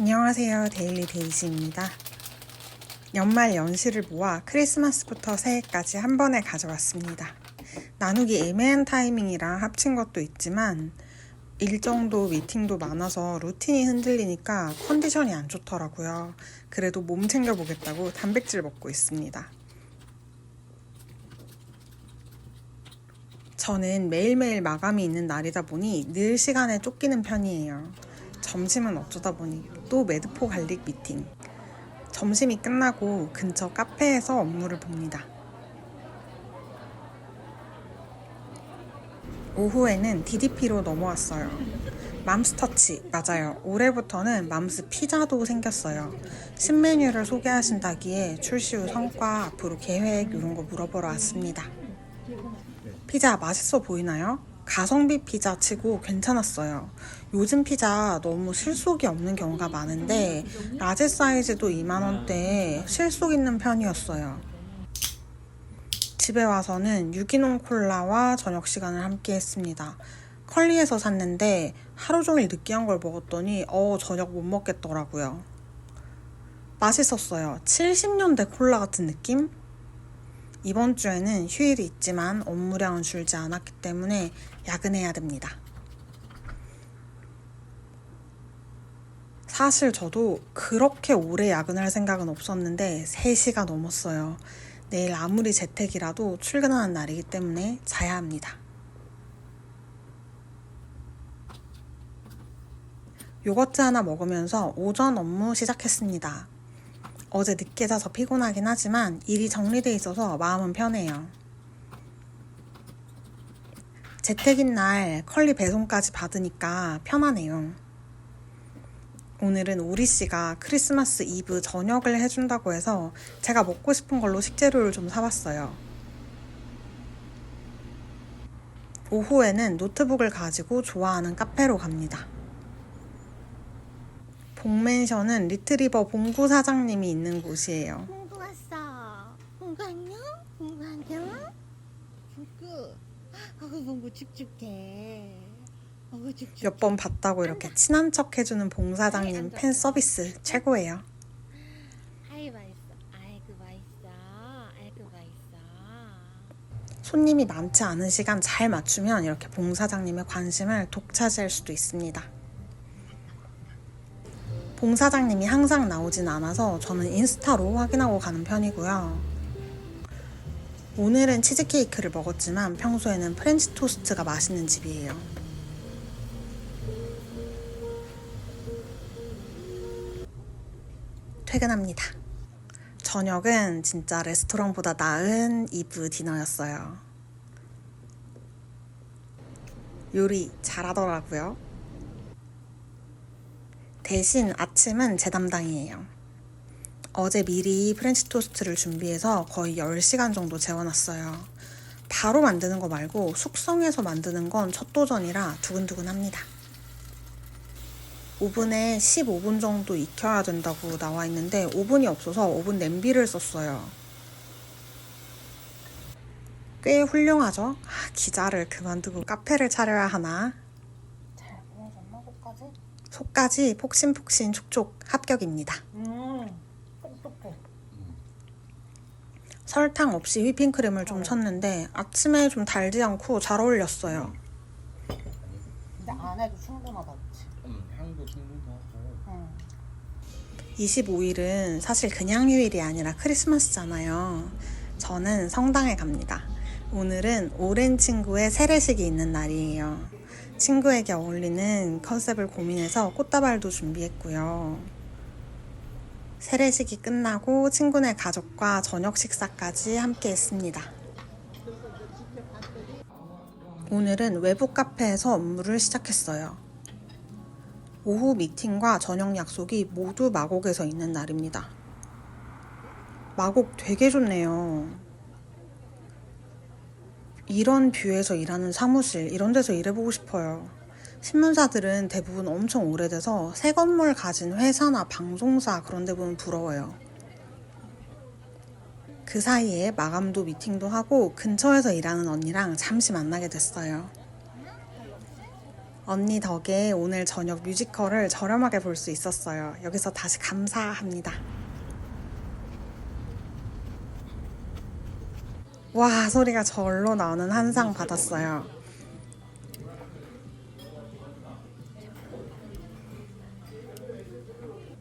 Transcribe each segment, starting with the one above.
안녕하세요. 데일리 데이지입니다. 연말 연시를 모아 크리스마스부터 새해까지 한 번에 가져왔습니다. 나누기 애매한 타이밍이라 합친 것도 있지만 일정도 미팅도 많아서 루틴이 흔들리니까 컨디션이 안 좋더라고요. 그래도 몸 챙겨보겠다고 단백질 먹고 있습니다. 저는 매일매일 마감이 있는 날이다 보니 늘 시간에 쫓기는 편이에요. 점심은 어쩌다 보니 또 매드포 갈릭 미팅. 점심이 끝나고 근처 카페에서 업무를 봅니다. 오후에는 DDP로 넘어왔어요. 맘스터치, 맞아요. 올해부터는 맘스 피자도 생겼어요. 신메뉴를 소개하신다기에 출시 후 성과, 앞으로 계획 이런 거 물어보러 왔습니다. 피자 맛있어 보이나요? 가성비 피자 치고 괜찮았어요. 요즘 피자 너무 실속 없는 경우가 많은데 라지 사이즈도 2만원대에 실속 있는 편이었어요. 집에 와서는 유기농 콜라와 저녁 시간을 함께 했습니다. 컬리에서 샀는데 하루 종일 느끼한 걸 먹었더니 저녁 못 먹겠더라고요. 맛있었어요. 70년대 콜라 같은 느낌? 이번 주에는 휴일이 있지만 업무량은 줄지 않았기 때문에 야근해야 됩니다. 사실 저도 그렇게 오래 야근할 생각은 없었는데 3시가 넘었어요. 내일 아무리 재택이라도 출근하는 날이기 때문에 자야 합니다. 요거트 하나 먹으면서 오전 업무 시작했습니다. 어제 늦게 자서 피곤하긴 하지만 일이 정리돼 있어서 마음은 편해요. 재택인 날 컬리 배송까지 받으니까 편하네요. 오늘은 오리씨가 크리스마스 이브 저녁을 해준다고 해서 제가 먹고 싶은 걸로 식재료를 좀 사왔어요. 오후에는 노트북을 가지고 좋아하는 카페로 갑니다. 복맨션은 리트리버 봉구 사장님이 있는 곳이에요. 봉구 왔어. 봉구 안녕? 봉구 안녕? 봉구. 봉구 축축해. 축축해. 몇 번 봤다고 이렇게 친한 척 해주는 봉 사장님 팬 서비스 최고예요. 아이 맛있어. 아이고 맛있어. 아이고 맛있어. 손님이 많지 않은 시간 잘 맞추면 이렇게 봉 사장님의 관심을 독차지할 수도 있습니다. 봉 사장님이 항상 나오진 않아서 저는 인스타로 확인하고 가는 편이고요. 오늘은 치즈케이크를 먹었지만 평소에는 프렌치 토스트가 맛있는 집이에요. 퇴근합니다. 저녁은 진짜 레스토랑보다 나은 이브 디너였어요. 요리 잘하더라고요. 대신 아침은 제 담당이에요. 어제 미리 프렌치 토스트를 준비해서 거의 10시간 정도 재워놨어요. 바로 만드는 거 말고 숙성해서 만드는 건 첫 도전이라 두근두근합니다. 오븐에 15분 정도 익혀야 된다고 나와 있는데 오븐이 없어서 오븐 냄비를 썼어요. 꽤 훌륭하죠? 기자를 그만두고 카페를 차려야 하나? 잘 보내줬나 속까지? 속까지 폭신폭신 촉촉 합격입니다. 똑똑해. 설탕 없이 휘핑크림을 좀 쳤는데 아침에 좀 달지 않고 잘 어울렸어요. 근데 안 해도 충분하다, 그치? 향도 충분하고. 25일은 사실 그냥 휴일이 아니라 크리스마스잖아요. 저는 성당에 갑니다. 오늘은 오랜 친구의 세례식이 있는 날이에요. 친구에게 어울리는 컨셉을 고민해서 꽃다발도 준비했고요. 세례식이 끝나고 친구네 가족과 저녁 식사까지 함께 했습니다. 오늘은 외부 카페에서 업무를 시작했어요. 오후 미팅과 저녁 약속이 모두 마곡에서 있는 날입니다. 마곡 되게 좋네요. 이런 뷰에서 일하는 사무실, 이런 데서 일해보고 싶어요. 신문사들은 대부분 엄청 오래돼서 새 건물 가진 회사나 방송사 그런 데 보면 부러워요. 그 사이에 마감도 미팅도 하고 근처에서 일하는 언니랑 잠시 만나게 됐어요. 언니 덕에 오늘 저녁 뮤지컬을 저렴하게 볼 수 있었어요. 여기서 다시 감사합니다. 와, 소리가 절로 나오는 한 상 받았어요.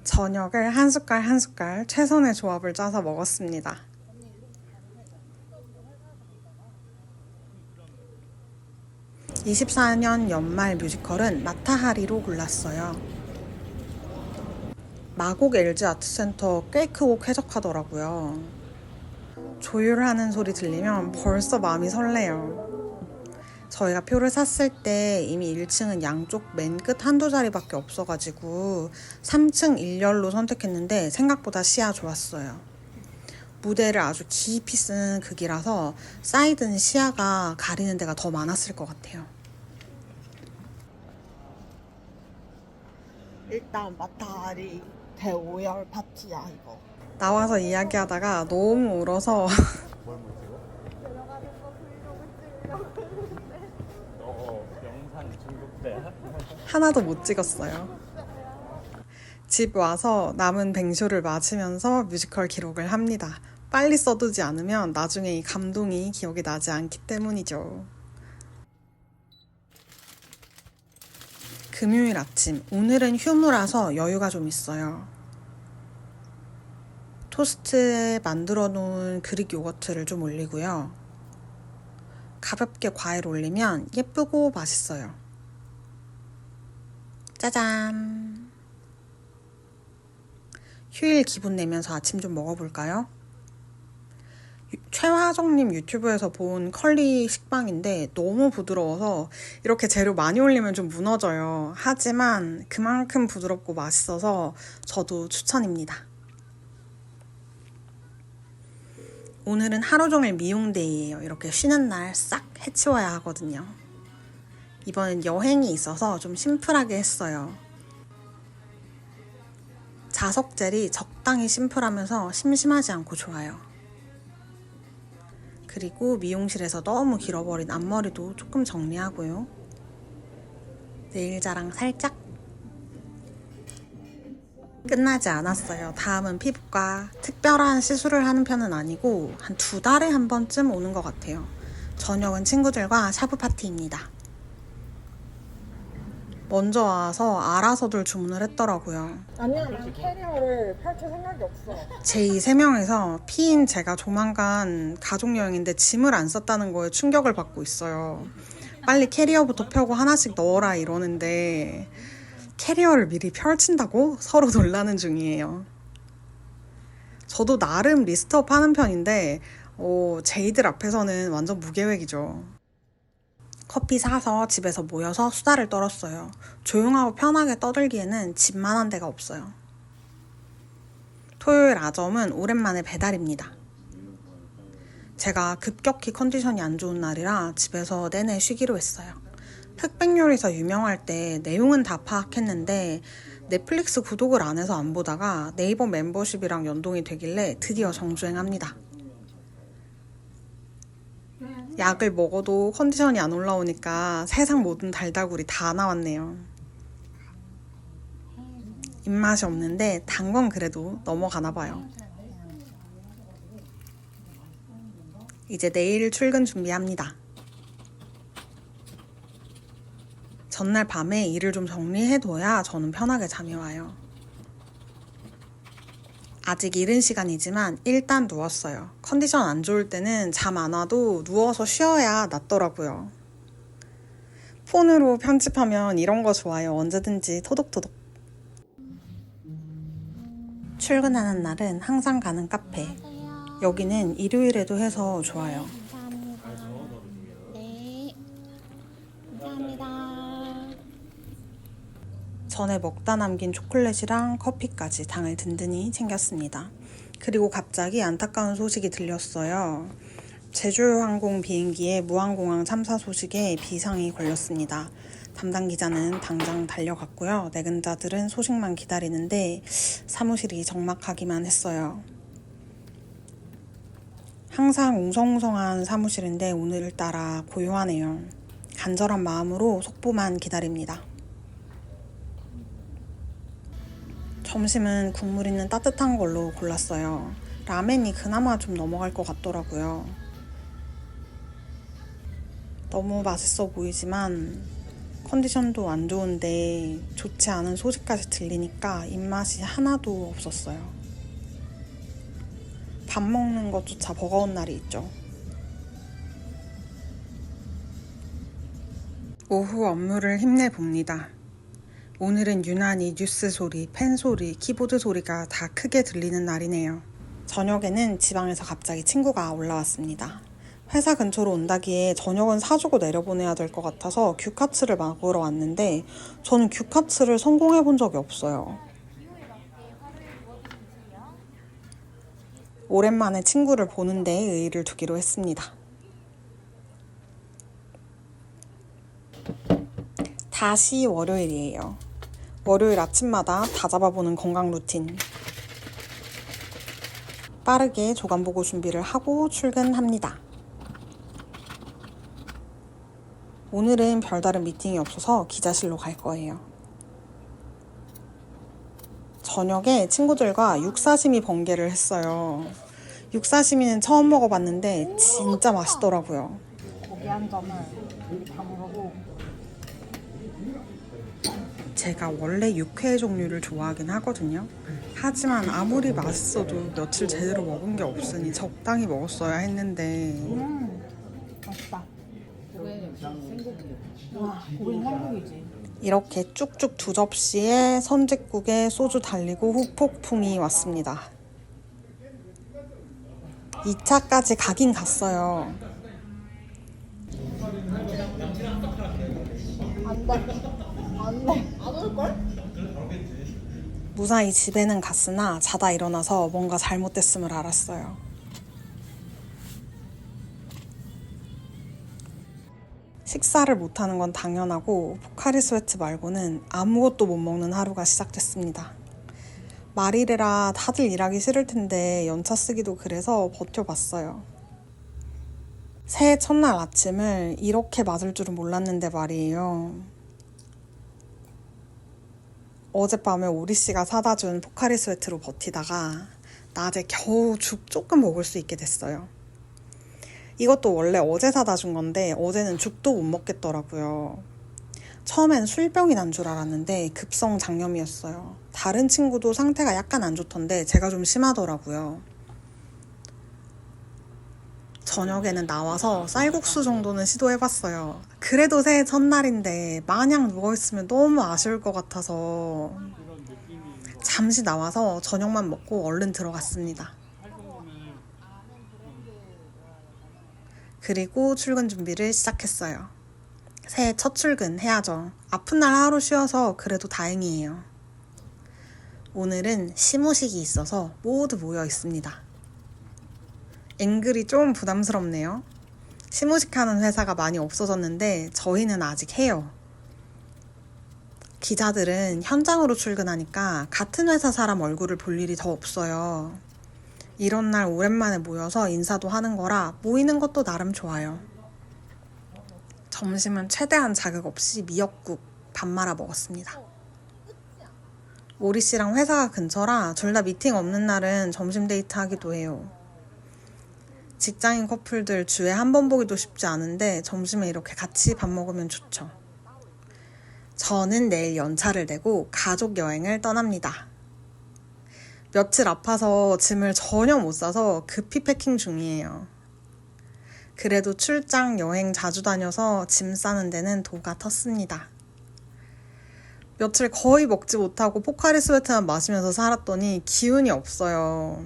저녁을 한 숟갈 한 숟갈 최선의 조합을 짜서 먹었습니다. (2024년) 연말 뮤지컬은 마타하리로 골랐어요. 마곡 LG 아트센터 꽤 크고 쾌적하더라고요. 조율하는 소리 들리면 벌써 마음이 설레요. 저희가 표를 샀을 때 이미 1층은 양쪽 맨 끝 한두 자리밖에 없어가지고 3층 1열로 선택했는데 생각보다 시야 좋았어요. 무대를 아주 깊이 쓴 극이라서 사이드는 시야가 가리는 데가 더 많았을 것 같아요. 일단 마타리 대오열 파티야 이거. 나와서 이야기하다가 너무 울어서 영상 중독돼. 하나도 못 찍었어요. 집 와서 남은 뱅쇼를 마시면서 뮤지컬 기록을 합니다. 빨리 써두지 않으면 나중에 이 감동이 기억이 나지 않기 때문이죠. 금요일 아침, 오늘은 휴무라서 여유가 좀 있어요. 토스트에 만들어 놓은 그릭 요거트를 좀 올리고요. 가볍게 과일 올리면 예쁘고 맛있어요. 짜잔! 휴일 기분 내면서 아침 좀 먹어볼까요? 최화정님 유튜브에서 본 컬리 식빵인데 너무 부드러워서 이렇게 재료 많이 올리면 좀 무너져요. 하지만 그만큼 부드럽고 맛있어서 저도 추천입니다. 오늘은 하루 종일 미용데이예요. 이렇게 쉬는 날 싹 해치워야 하거든요. 이번엔 여행이 있어서 좀 심플하게 했어요. 자석 젤이 적당히 심플하면서 심심하지 않고 좋아요. 그리고 미용실에서 너무 길어버린 앞머리도 조금 정리하고요. 네일 자랑 살짝. 끝나지 않았어요. 다음은 피부과. 특별한 시술을 하는 편은 아니고 한 2달에 한 번쯤 오는 것 같아요. 저녁은 친구들과 샤브 파티입니다. 먼저 와서 알아서들 주문을 했더라고요. 아니야, 난 캐리어를 펼칠 생각이 없어. 제이 3명에서 피인 제가 조만간 가족여행인데 짐을 안 쌌다는 거에 충격을 받고 있어요. 빨리 캐리어부터 펴고 하나씩 넣어라 이러는데 캐리어를 미리 펼친다고? 서로 놀라는 중이에요. 저도 나름 리스트업 하는 편인데 제이들 앞에서는 완전 무계획이죠. 커피 사서 집에서 모여서 수다를 떨었어요. 조용하고 편하게 떠들기에는 집만한 데가 없어요. 토요일 아점은 오랜만에 배달입니다. 제가 급격히 컨디션이 안 좋은 날이라 집에서 내내 쉬기로 했어요. 흑백요리사 유명할 때 내용은 다 파악했는데 넷플릭스 구독을 안 해서 안 보다가 네이버 멤버십이랑 연동이 되길래 드디어 정주행합니다. 약을 먹어도 컨디션이 안 올라오니까 세상 모든 달달구리 다 나왔네요. 입맛이 없는데 단 건 그래도 넘어가나 봐요. 이제 내일 출근 준비합니다. 전날 밤에 일을 좀 정리해둬야 저는 편하게 잠이 와요. 아직 이른 시간이지만 일단 누웠어요. 컨디션 안 좋을 때는 잠 안 와도 누워서 쉬어야 낫더라고요. 폰으로 편집하면 이런 거 좋아요. 언제든지 토독토독. 출근하는 날은 항상 가는 카페. 여기는 일요일에도 해서 좋아요. 감사합니다. 네. 감사합니다. 전에 먹다 남긴 초콜릿이랑 커피까지 당을 든든히 챙겼습니다. 그리고 갑자기 안타까운 소식이 들렸어요. 제주항공 비행기의 무항공항 참사 소식에 비상이 걸렸습니다. 담당 기자는 당장 달려갔고요. 내근자들은 소식만 기다리는데 사무실이 적막하기만 했어요. 항상 웅성웅성한 사무실인데 오늘따라 고요하네요. 간절한 마음으로 속보만 기다립니다. 점심은 국물 있는 따뜻한 걸로 골랐어요. 라멘이 그나마 좀 넘어갈 것 같더라고요. 너무 맛있어 보이지만 컨디션도 안 좋은데 좋지 않은 소식까지 들리니까 입맛이 하나도 없었어요. 밥 먹는 것조차 버거운 날이 있죠. 오후 업무를 힘내봅니다. 오늘은 유난히 뉴스 소리, 펜 소리, 키보드 소리가 다 크게 들리는 날이네요. 저녁에는 지방에서 갑자기 친구가 올라왔습니다. 회사 근처로 온다기에 저녁은 사주고 내려보내야 될 것 같아서 규카츠를 먹으러 왔는데 저는 규카츠를 성공해 본 적이 없어요. 오랜만에 친구를 보는 데에 의의를 두기로 했습니다. 다시 월요일이에요. 월요일 아침마다 다 잡아보는 건강 루틴. 빠르게 조간보고 준비를 하고 출근합니다. 오늘은 별다른 미팅이 없어서 기자실로 갈 거예요. 저녁에 친구들과 육사시미 번개를 했어요. 육사시미는 처음 먹어봤는데 진짜 맛있더라고요. 고기 한 점을 이렇게 담으고. 제가 원래 육회 종류를 좋아하긴 하거든요. 하지만 아무리 맛있어도 며칠 제대로 먹은 게 없으니 적당히 먹었어야 했는데 맛있다. 와, 고기는 한국이지. 이렇게 쭉쭉 2접시에 선짓국에 소주 달리고 후폭풍이 왔습니다. 2차까지 가긴 갔어요. 안 돼. 안 올걸? 무사히 집에는 갔으나 자다 일어나서 뭔가 잘못됐음을 알았어요. 식사를 못하는 건 당연하고 포카리 스웨트 말고는 아무것도 못 먹는 하루가 시작됐습니다. 말일이라 다들 일하기 싫을 텐데 연차 쓰기도 그래서 버텨봤어요. 새해 첫날 아침을 이렇게 맞을 줄은 몰랐는데 말이에요. 어젯밤에 오리씨가 사다 준 포카리 스웨트로 버티다가 낮에 겨우 죽 조금 먹을 수 있게 됐어요. 이것도 원래 어제 사다 준 건데 어제는 죽도 못 먹겠더라고요. 처음엔 술병이 난 줄 알았는데 급성 장염이었어요. 다른 친구도 상태가 약간 안 좋던데 제가 좀 심하더라고요. 저녁에는 나와서 쌀국수 정도는 시도해봤어요. 그래도 새해 첫날인데 마냥 누워있으면 너무 아쉬울 것 같아서 잠시 나와서 저녁만 먹고 얼른 들어갔습니다. 그리고 출근 준비를 시작했어요. 새해 첫 출근 해야죠. 아픈 날 하루 쉬어서 그래도 다행이에요. 오늘은 시무식이 있어서 모두 모여 있습니다. 앵글이 좀 부담스럽네요. 시무식하는 회사가 많이 없어졌는데 저희는 아직 해요. 기자들은 현장으로 출근하니까 같은 회사 사람 얼굴을 볼 일이 더 없어요. 이런 날 오랜만에 모여서 인사도 하는 거라 모이는 것도 나름 좋아요. 점심은 최대한 자극 없이 미역국 밥 말아 먹었습니다. 오리 씨랑 회사가 근처라 둘 다 미팅 없는 날은 점심 데이트 하기도 해요. 직장인 커플들 주에 한 번 보기도 쉽지 않은데 점심에 이렇게 같이 밥 먹으면 좋죠. 저는 내일 연차를 내고 가족 여행을 떠납니다. 며칠 아파서 짐을 전혀 못 싸서 급히 패킹 중이에요. 그래도 출장, 여행 자주 다녀서 짐 싸는 데는 도가 텄습니다. 며칠 거의 먹지 못하고 포카리 스웨트만 마시면서 살았더니 기운이 없어요.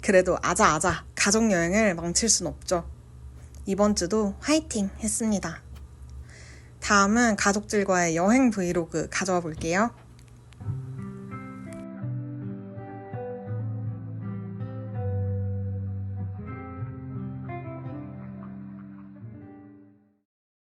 그래도 아자아자 가족여행을 망칠 순 없죠. 이번 주도 화이팅 했습니다. 다음은 가족들과의 여행 브이로그 가져와 볼게요.